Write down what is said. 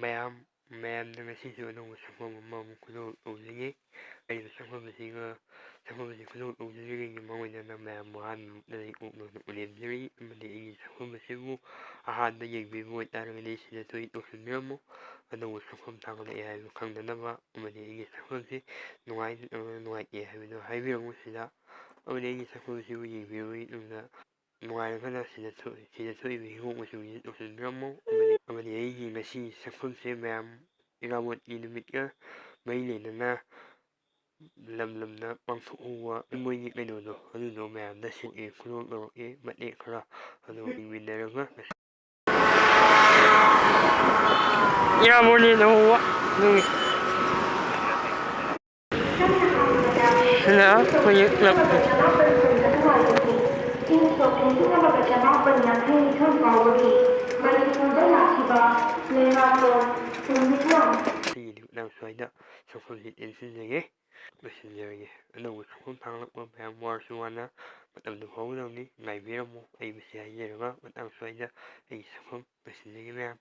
ꯃꯌꯥꯝꯗ ꯉꯁꯤꯁꯨ ꯑꯅꯧꯕ ꯁꯛꯐꯝ ꯑꯃꯃꯨꯛ ꯈꯨꯗꯣꯜ ꯇꯧꯖꯒꯦ ꯑꯩꯅ ꯁꯛꯐꯝ ꯑꯁꯤ ꯈꯨꯗꯣꯜ ꯇꯧꯖꯔꯤꯉꯩꯒꯤ ꯃꯥꯡꯑꯣꯏꯅꯅ ꯃꯌꯥꯝꯕꯨ ꯑꯍꯥꯟꯕꯗ ꯏꯀꯣꯛꯅꯅ ꯎꯂꯦꯝꯖꯔꯤ ꯑꯃꯗꯤ ꯑꯩꯒꯤ ꯁꯛꯐꯝ ꯑꯁꯤꯕꯨ ꯑꯍꯥꯟꯕ ꯌꯦꯡꯕꯤꯕ ꯑꯣꯏꯇꯥꯔꯒꯗꯤ ꯁꯤꯗ ꯇꯧꯁꯤꯟꯕꯤꯔꯝꯃꯨ ꯑꯅꯧꯕ ꯁꯛꯐꯝ ꯊꯥꯒꯠꯂꯛꯑꯦ ꯍꯥꯏꯕꯗꯨ ꯈꯪꯗꯅꯕ ꯑꯃꯗꯤ ꯑꯩꯒꯤ ꯁꯛꯐꯝꯁꯤ ꯅꯨꯡꯉꯥꯏꯇꯦ ꯍꯥꯏꯕꯗꯨ ꯍꯥꯏꯕꯤꯔꯝꯃꯨ ꯁꯤꯗ ꯑꯃꯗꯤ ꯑꯩꯒꯤ ꯁꯛꯐꯝꯁꯤꯕꯨ ꯌꯦꯡꯕꯤꯕꯒꯤ ꯇꯨꯡꯗ ꯅꯨꯡꯉꯥꯏꯔꯒꯅ ꯁꯤꯗ ꯊꯣꯛꯏꯕ ꯍꯤꯒꯣꯛ ꯃꯆꯨꯒꯤ ꯇꯧꯁꯤꯟꯕꯤꯔꯝꯃꯨ ꯑꯃꯗꯤ ꯑꯩꯒꯤ ꯉꯁꯤ ꯁꯛꯐꯝꯁꯦ ꯃꯌꯥꯝ ꯏꯔꯥꯕꯣꯠꯀꯤ ꯅꯨꯃꯤꯠꯀ ꯃꯔꯤ ꯂꯩꯅꯅ ꯂꯝ ꯂꯝꯗ ꯄꯥꯡꯊꯣꯛꯍꯧꯕ ꯏꯃꯣꯏꯒꯤ ꯀꯩꯅꯣꯗꯣ ꯑꯗꯨꯗꯣ ꯃꯌꯥꯝꯗ ꯁꯤꯟꯑꯦ ꯈꯨꯗꯣꯜ ꯇꯧꯔꯛꯑꯦ ꯃꯇꯦꯛ ꯈꯔ ꯑꯗꯨ ꯌꯦꯡꯃꯤꯟꯅꯔꯒ ꯏꯔꯥꯕꯣꯠꯅꯤ ꯂꯧꯍꯧꯕ ꯑꯗꯨꯒꯤ ꯁꯤꯅ ꯑꯩꯈꯣꯏꯒꯤ ꯀ꯭ꯂꯕꯅꯤ ꯏꯪ ꯁꯣꯛ ꯂꯤꯁꯤꯡ ꯑꯃꯒ ꯆꯃꯥꯄꯜ ꯌꯥꯡꯈꯩꯅꯤꯊꯣꯏ ꯐꯥꯎꯕꯒꯤ ꯃꯅꯤꯄꯨꯔꯗ ꯂꯥꯛꯈꯤꯕ ꯂꯩꯉꯥꯛꯂꯣꯟ ꯁꯤꯟꯃꯤꯠꯂꯣꯟ ꯁꯤꯒꯤꯗꯤ ꯈꯨꯗꯥꯡ ꯁ꯭ꯋꯥꯏꯗ ꯁꯛꯐꯝꯁꯤ ꯇꯦꯟꯁꯤꯟꯖꯒꯦ ꯂꯣꯏꯁꯤꯟꯖꯔꯒꯦ ꯑꯅꯧꯕ ꯁꯛꯐꯝ ꯊꯥꯡꯂꯛꯄ ꯃꯌꯥꯝ ꯋꯥꯔꯁꯨ ꯋꯥꯅ ꯃꯇꯝꯗꯨ ꯐꯥꯎꯒꯗꯕꯅꯤ ꯉꯥꯏꯕꯤꯔꯝꯃꯨ ꯑꯩ ꯃꯁꯤ ꯍꯥꯏꯖꯔꯒ ꯃꯇꯥꯡ ꯁ꯭ꯋꯥꯏꯗ ꯑꯩꯒꯤ ꯁꯛꯐꯝ ꯂꯣꯏꯁꯤꯟꯖꯒꯦ ꯃꯌꯥꯝ